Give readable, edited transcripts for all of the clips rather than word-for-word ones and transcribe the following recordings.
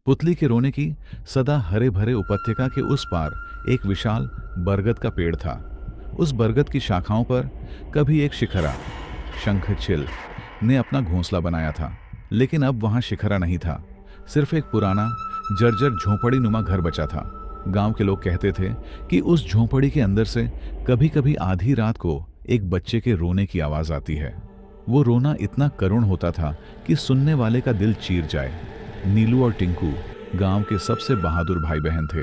पुतली के रोने की सदा हरे भरे उपत्यका के उस पार एक विशाल बरगद का पेड़ था। उस बरगद की शाखाओं पर कभी एक शिखरा शंखचिल ने अपना घोंसला बनाया था, लेकिन अब वहां शिखरा नहीं था। सिर्फ एक पुराना जर्जर झोंपड़ी नुमा घर बचा था। गांव के लोग कहते थे कि उस झोंपड़ी के अंदर से कभी कभी आधी रात को एक बच्चे के रोने की आवाज आती है। वो रोना इतना करुण होता था कि सुनने वाले का दिल चीर जाए। नीलू और टिंकू गांव के सबसे बहादुर भाई बहन थे।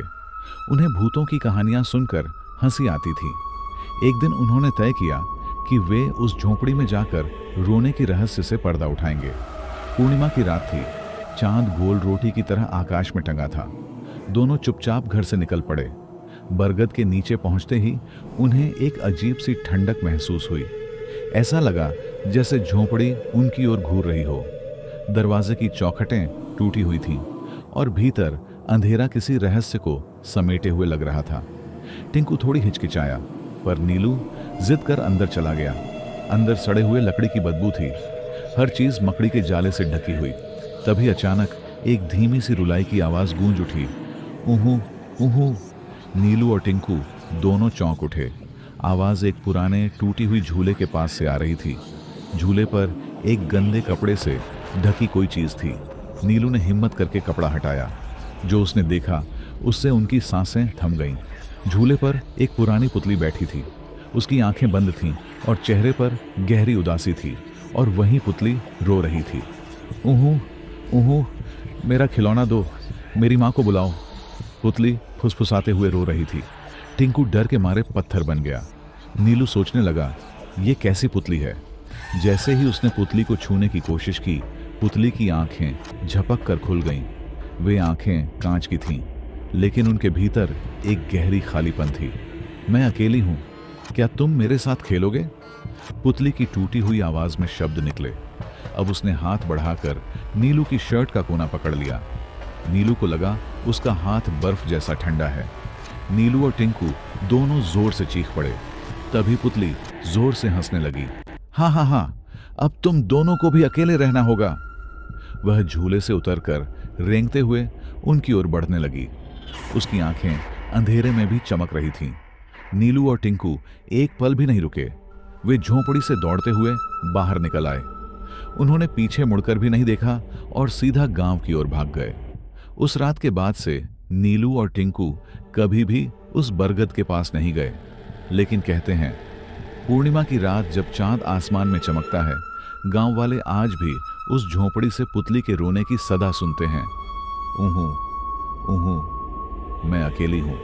उन्हें भूतों की कहानियां सुनकर हंसी आती थी। एक दिन उन्होंने तय किया कि वे उस झोंपड़ी में जाकर रोने की रहस्य से पर्दा उठाएंगे। पूर्णिमा की रात थी। चांद गोल रोटी की तरह आकाश में टंगा था। दोनों चुपचाप घर से निकल पड़े। बरगद के नीचे पहुंचते ही उन्हें एक अजीब सी ठंडक महसूस हुई। ऐसा लगा जैसे झोंपड़ी उनकी ओर घूर रही हो। दरवाजे की चौखटें टूटी हुई थीं और भीतर अंधेरा किसी रहस्य को समेटे हुए लग रहा था। टिंकू थोड़ी हिचकिचाया, पर नीलू जिद कर अंदर चला गया। अंदर सड़े हुए लकड़ी की बदबू थी। हर चीज मकड़ी के जाले से ढकी हुई। तभी अचानक एक धीमी सी रुलाई की आवाज गूंज उठी। ऊहू ऊहू। नीलू और टिंकू दोनों चौंक उठे। आवाज एक पुराने टूटी हुई झूले के पास से आ रही थी। झूले पर एक गंदे कपड़े से ढकी कोई चीज थी। नीलू ने हिम्मत करके कपड़ा हटाया। जो उसने देखा उससे उनकी सांसें थम गईं। झूले पर एक पुरानी पुतली बैठी थी। उसकी आंखें बंद थीं और चेहरे पर गहरी उदासी थी, और वहीं पुतली रो रही थी। ऊहू ऊहू, मेरा खिलौना दो, मेरी माँ को बुलाओ। पुतली फुसफुसाते हुए रो रही थी। टिंकू डर के मारे पत्थर बन गया। नीलू सोचने लगा, ये कैसी पुतली है। जैसे ही उसने पुतली को छूने की कोशिश की, पुतली की आंखें झपक कर खुल गईं। वे आंखें कांच की थीं, लेकिन उनके भीतर एक गहरी खालीपन थी। मैं अकेली हूं, क्या तुम मेरे साथ खेलोगे? पुतली की टूटी हुई आवाज में शब्द निकले। अब उसने हाथ बढ़ाकर नीलू की शर्ट का कोना पकड़ लिया। नीलू को लगा उसका हाथ बर्फ जैसा ठंडा है। नीलू और टिंकू दोनों जोर से चीख पड़े। तभी पुतली जोर से हंसने लगी। हाँ हाँ हाँ, अब तुम दोनों को भी अकेले रहना होगा। वह झूले से उतरकर रेंगते हुए उनकी ओर बढ़ने लगी। उसकी आंखें अंधेरे में भी चमक रही थीं। नीलू और टिंकू एक पल भी नहीं रुके। वे झोंपड़ी से दौड़ते हुए बाहर निकल आए। उन्होंने पीछे मुड़कर भी नहीं देखा और सीधा गांव की ओर भाग गए। उस रात के बाद से नीलू और टिंकू कभी भी उस बरगद के पास नहीं गए। लेकिन कहते हैं, पूर्णिमा की रात जब चांद आसमान में चमकता है, गांव वाले आज भी उस झोंपड़ी से पुतली के रोने की सदा सुनते हैं। ऊहू ऊहू, मैं अकेली हूं।